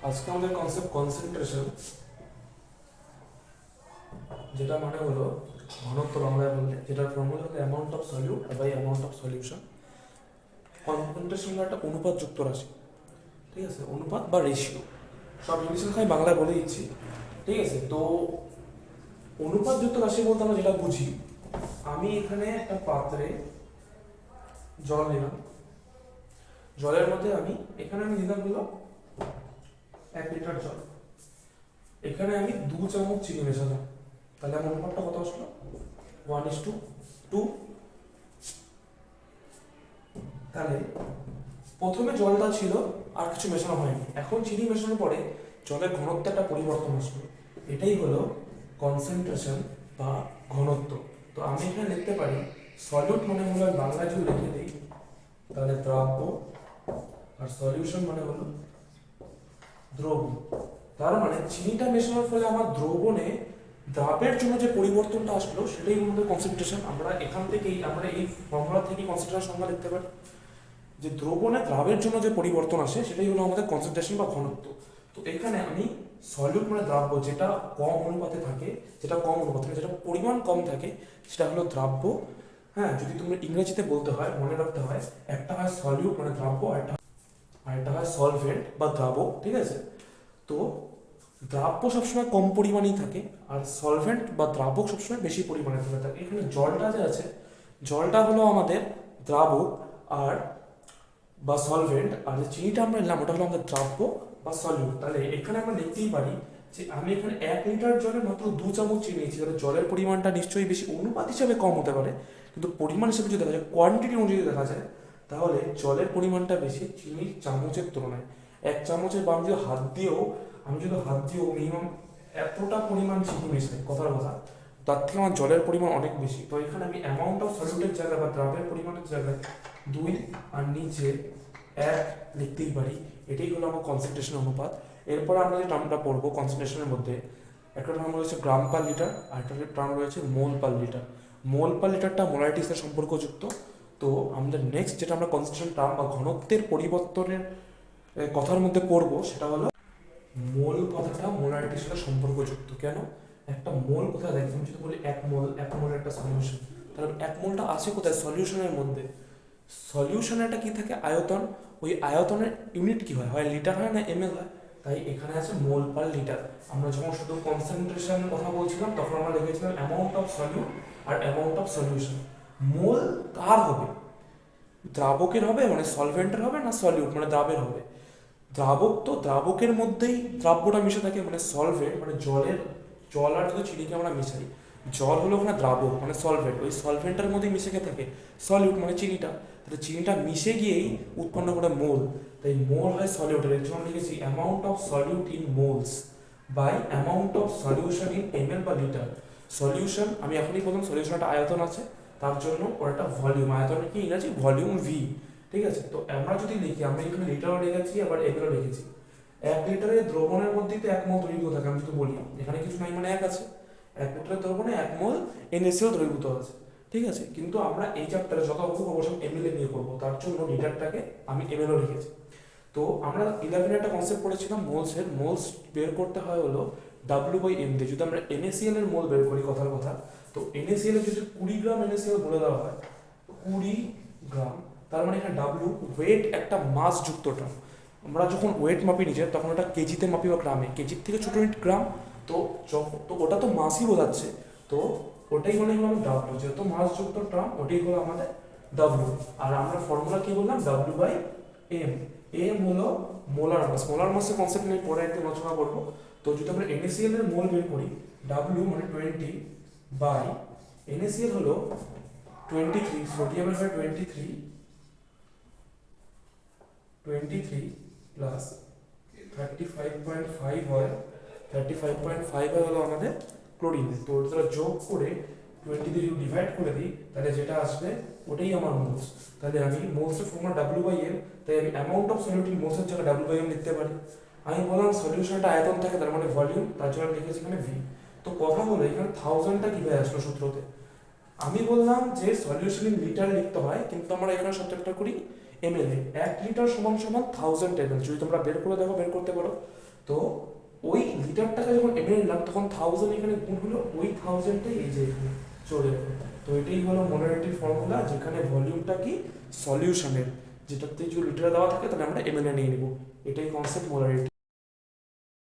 আজকে আমাদের concept concentration, যেটা মানে হলো ঘনত্ব বাংলায় বললে, যেটার ফর্মুলা হলো amount of solute by amount of solution. Concentration হলো একটা অনুপাতযুক্ত রাশি, ঠিক আছে, অনুপাত বা রেশিও। সব ইংলিশ লেখায় বাংলায় বলে দিচ্ছি, ঠিক আছে। তো অনুপাতযুক্ত রাশি বলতে আমরা যেটা বুঝি, আমি এখানে একটা পাত্রে জল নিলাম, জলের মধ্যে এখানে আমি দিলাম হলো 1 লিটার জল, এখানে আমি 2 চামচ চিনি মেশালাম, তাহলে আমার অনুপাতটা কত আসলো? 1:2। তাহলে প্রথমে জলটা ছিল, আর কিছু মেশানো হয়নি, এখন চিনি মেশানোর পরে জলের ঘনত্ব একটা পরিবর্তন আসলো, এটাই হলো কনসেন্ট্রেশন বা ঘনত্ব। তো আমি এখানে লিখতে পারি সলিউট মানে হলো, বাংলায় যদি লিখে দিই তাহলে দ্রাব্য, আর সলিউশন মানে হলো দ্রবণ। তার মানে চিনিটা মেশানোর ফলে আমার দ্রবণে দ্রাবের জন্য যে পরিবর্তনটা আসলো সেটাই আমাদের কনসেন্ট্রেশন। আমরা এখান থেকেই, আমরা এই ফর্মুলা থেকেই কনসেন্ট্রেশন সংজ্ঞা লিখতে পারি, যে দ্রবণে দ্রাবের জন্য যে পরিবর্তন আসে সেটাই হলো আমাদের কনসেন্ট্রেশন বা ঘনত্ব। তো এখানে আমি সলিউট মানে দ্রাব্য, যেটা কম অনুপাতে থাকে, যেটা পরিমাণ কম থাকে, সেটা হলো দ্রাব্য। হ্যাঁ, যদি তুমি ইংরেজিতে বলতে হয়, মনে রাখতে হয়, একটা হয় সলিউট মানে দ্রাব্য, আর একটা হয় সলভেন্ট বা দ্রাবক, ঠিক আছে। তো দ্রাব্য সবসময় কম পরিমাণেই থাকে, আর সলভেন্ট বা দ্রাবক সবসময় বেশি পরিমাণে থাকে। এখানে জলটা যে আছে, জলটা হলো আমাদের দ্রাবক আর বা সলভেন্ট, আর যে চিনিটা আমরা নিলাম ওটা হলো আমাদের দ্রাব্য বা সলিউট। তাহলে এখানে আমরা লিখতেই পারি যে আমি এখানে 1 লিটার জলে মাত্র 2 চামচ চিনি নিয়েছি। তাহলে জলের পরিমাণটা নিশ্চয়ই বেশি, অনুপাত হিসাবে কম হতে পারে, কিন্তু পরিমাণ হিসেবে যদি দেখা যায়, কোয়ান্টিটি অনুযায়ী দেখা যায়, তাহলে জলের পরিমাণটা বেশি চিনির চামচের তুলনায়। 1 চামচের বা আমি যদি হাত দিয়েও মিনিমাম এতটা পরিমাণ চিনি মেশাই, কথার কথা, তার থেকে আমার জলের পরিমাণ অনেক বেশি। তো এখানে আমি অ্যামাউন্ট অফ সলিউটের জায়গায় বা দ্রাবের পরিমাণের জায়গায় 2 আর নিচে 1 লিখতেই পারি। এটাই হলো আমার কনসেন্ট্রেশন অনুপাত। এরপরে আমরা যে টার্মটা পড়বো কনসেন্ট্রেশনের মধ্যে, একটা টার্ম রয়েছে গ্রাম পার লিটার, আর একটা টার্ম রয়েছে মোল পার লিটার। মোল পার লিটারটা মোলারিটির সাথে সম্পর্কযুক্ত। তো আমাদের নেক্সট যেটা আমরা কনসেন্ট্রেশন টার্ম বা ঘনত্বের পরিবর্তনের কথার মধ্যে পড়বো, সেটা হলো মোল। কথাটা মোলারিটির সাথে সম্পর্কযুক্ত কেন? একটা মোল কোথায় দেখো, আমি যদি বলি 1 মোল একটা সলিউশন, তাহলে 1 মোলটা আছে কোথায়? সলিউশনের মধ্যে। সলিউশনে একটা কি থাকে? আয়তন। ওই আয়তনের ইউনিট কি হয়? হয় লিটার হয় না এমএল হয়। তাই এখানে আছে মোল পার লিটার। আমরা যখন শুধু কনসেন্ট্রেশনের কথা বলছিলাম তখন আমরা লিখেছিলাম অ্যামাউন্ট অফ সলিউট আর অ্যামাউন্ট অফ সলিউশন। মোল কার হবে? দ্রাবকের হবে, মানে সলভেন্টের হবে, না সলিউট মানে দ্রাবের হবে? দ্রাবক, তো দ্রাবকের মধ্যেই দ্রাব্যটা মিশে থাকে, মানে সলভেন্ট মানে জল আর যদি চিনিকে আমরা মিশাই, জল হলো ওখানে দ্রাবক মানে সলভেন্ট, ওই সলভেন্টের মধ্যেই মিশে গিয়ে থাকে সলিউট মানে চিনিটা। তাহলে চিনিটা মিশে গিয়েই উৎপন্ন করে মোল, তাই মোল হয় সলিউটের। এর জন্য লিখেছি amount of solute in moles by amount of solution in ML বা লিটার। সলিউশন, আমি এখনই বললাম সলিউশন একটা আয়তন আছে, তার জন্য ওর একটা ভলিউম, আয়তন কি ইংরাজি? ভলিউম ভি, ঠিক আছে। তো আমরা যদি লিখি, আমরা এখানে লিটারও লিখেছি আবার এমএলও লিখেছি। 1 লিটারের দ্রবণের মধ্যেই তো 1 মোল দ্রবীভূত থাকে, আমি যদি বলি এখানে কিছু নাই মানে 1 আছে। 1 লিটারের দ্রবণে 1 মোল NaCl দ্রবীভূত আছে, ঠিক আছে। কিন্তু আমরা এই চ্যাপ্টারে যত অঙ্ক করবো সব এমএলএ নিয়ে করবো, তার জন্য লিটারটাকে আমি এমএলও লিখেছি। তো আমরা 11 একটা কনসেপ্ট পড়েছিলাম মোলসের। মোলস বের করতে হয় হলো W/M দিয়ে। যদি আমরা NaCl এর মোল বের করি, কথার কথা, তো NaCl এর যদি 20 গ্রাম NaCl বলে দেওয়া হয়, 20 গ্রাম, তার মানে এখানে ডাব্লিউ ওয়েট, একটা মাস যুক্ত টার্ম। আমরা যখন ওয়েট মাপি নিজের, তখন ওটা কেজিতে মাপি বা গ্রামে, কেজির থেকে ছোটো ইউনিট গ্রাম। তো তো ওটা তো মাসই বোঝাচ্ছে, তো ওটাই মানে হলো ডাব্লিউ, যেহেতু মাস যুক্ত টার্ম ওটাই হলো আমাদের ডাব্লিউ। আর আমরা ফর্মুলা কি বললাম? W/M। এম হলো মোলার মাস। মোলার মাসের কনসেপ্ট নিয়ে পরে একদিন আলোচনা করবো। তো যদি আমরা NaCl এর মোল বের করি, ডাব্লিউ মানে 20 বাই NaCl হলো 23, সোডিয়ামের হয় 23 প্লাস 35.5 হয়, 35.5 হলো আমাদের ক্লোরিন। তো ওটা যোগ করে 20 দিয়ে যদি ডিভাইড করে দিই, তাহলে যেটা আসবে ওটাই আমার মোলস। তাহলে আমি মোলসের ফর্মুলা W/M, তাই আমি অ্যামাউন্ট অফ সলিউট ইন মোলসের জায়গায় W/M লিখতে পারি। আমি বললাম সলিউশনটা আয়তন থাকে, তার মানে ভলিউম, তার জন্য লিখেছি এখানে ভি। তো কথা হলো এখানে 1000টা কীভাবে আসলো সূত্রতে? আমি বললাম যে সলিউশন ইন লিটার লিখতে হয়, কিন্তু আমরা এখানে সবচেয়ে করি ml এ 1 লিটার সমান সমান 1000 ml। যদি তোমরা বের করে দেখো, বের করতে পারো। তো ওই লিটারটাকে যখন ml নিলাম তখন 1000 এখানে গুণ হলো, ওই 1000টাই এই যে এখানে চলে যাবে। তো এটাই হলো মোলারিটি ফর্মুলা, যেখানে ভলিউমটা কি সলিউশনের, যেটাতে যদি লিটারে দেওয়া থাকে তাহলে আমরা ml এ নিয়ে নিব। এটাই কনসেপ্ট মোলারিটি।